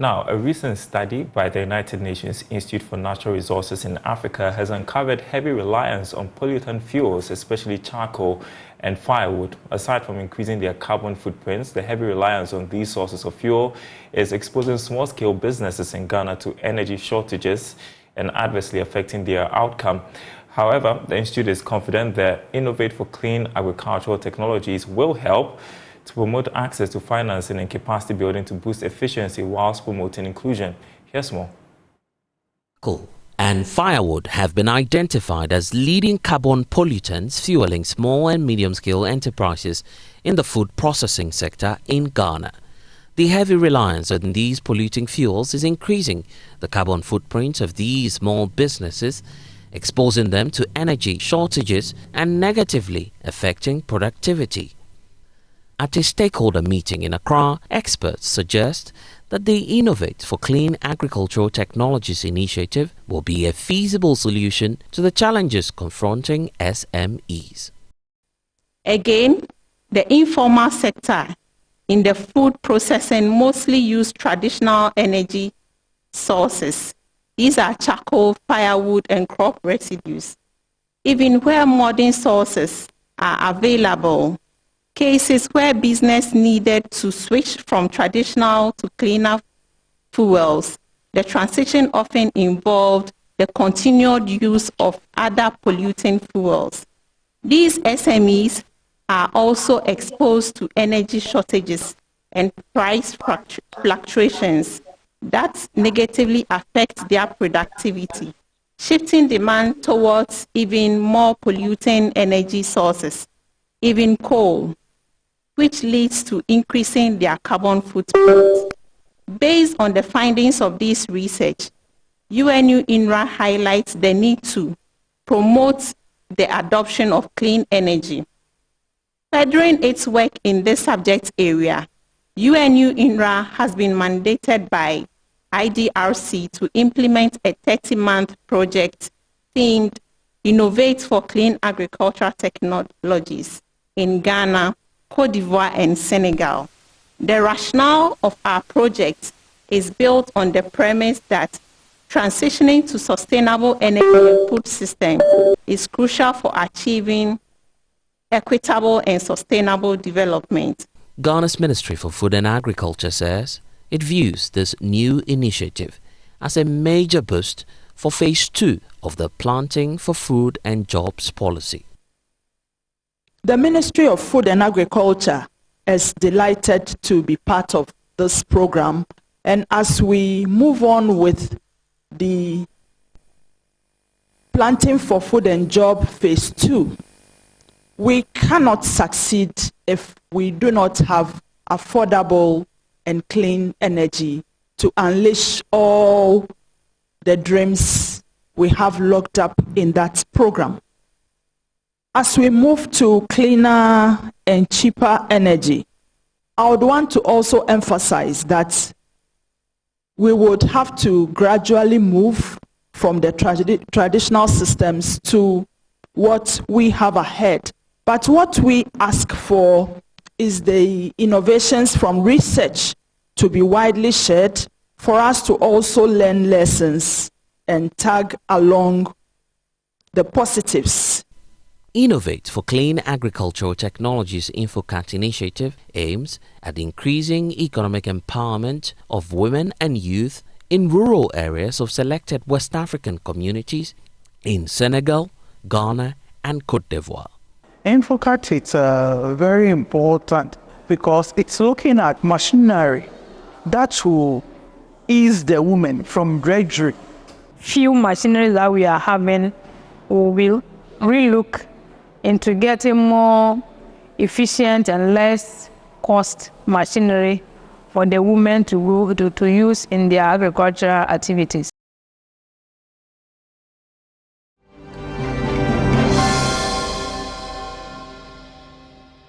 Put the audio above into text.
Now, a recent study by the United Nations Institute for Natural Resources in Africa has uncovered heavy reliance on pollutant fuels, especially charcoal and firewood. Aside from increasing their carbon footprints, the heavy reliance on these sources of fuel is exposing small-scale businesses in Ghana to energy shortages and adversely affecting their outcome. However, the Institute is confident that Innovate for Clean Agricultural Technologies will help to promote access to financing and capacity building to boost efficiency whilst promoting inclusion. Here's more. Coal and firewood have been identified as leading carbon pollutants fueling small and medium-scale enterprises in the food processing sector in Ghana. The heavy reliance on these polluting fuels is increasing the carbon footprint of these small businesses, exposing them to energy shortages and negatively affecting productivity. At a stakeholder meeting in Accra, experts suggest that the Innovate for Clean Agricultural Technologies initiative will be a feasible solution to the challenges confronting SMEs. Again, the informal sector in the food processing mostly use traditional energy sources. These are charcoal, firewood, and crop residues. Even where modern sources are available, cases where business needed to switch from traditional to cleaner fuels, the transition often involved the continued use of other polluting fuels. These SMEs are also exposed to energy shortages and price fluctuations that negatively affect their productivity, shifting demand towards even more polluting energy sources, even coal, which leads to increasing their carbon footprint. Based on the findings of this research, UNU-INRA highlights the need to promote the adoption of clean energy. Furthering its work in this subject area, UNU-INRA has been mandated by IDRC to implement a 30-month project themed Innovate for Clean Agricultural Technologies in Ghana, Côte d'Ivoire, and Senegal. The rationale of our project is built on the premise that transitioning to sustainable energy and food systems is crucial for achieving equitable and sustainable development. Ghana's Ministry for Food and Agriculture says it views this new initiative as a major boost for Phase 2 of the Planting for Food and Jobs policy. The Ministry of Food and Agriculture is delighted to be part of this program, and as we move on with the Planting for Food and Job Phase 2, we cannot succeed if we do not have affordable and clean energy to unleash all the dreams we have locked up in that program. As we move to cleaner and cheaper energy, I would want to also emphasize that we would have to gradually move from the traditional systems to what we have ahead. But what we ask for is the innovations from research to be widely shared for us to also learn lessons and tag along the positives. Innovate for Clean Agricultural Technologies InfoCat initiative aims at increasing economic empowerment of women and youth in rural areas of selected West African communities in Senegal, Ghana, and Côte d'Ivoire. InfoCat is very important because it's looking at machinery that will ease the women from drudgery. Few machinery that we are having, we will relook into getting more efficient and less cost machinery for the women to use in their agricultural activities.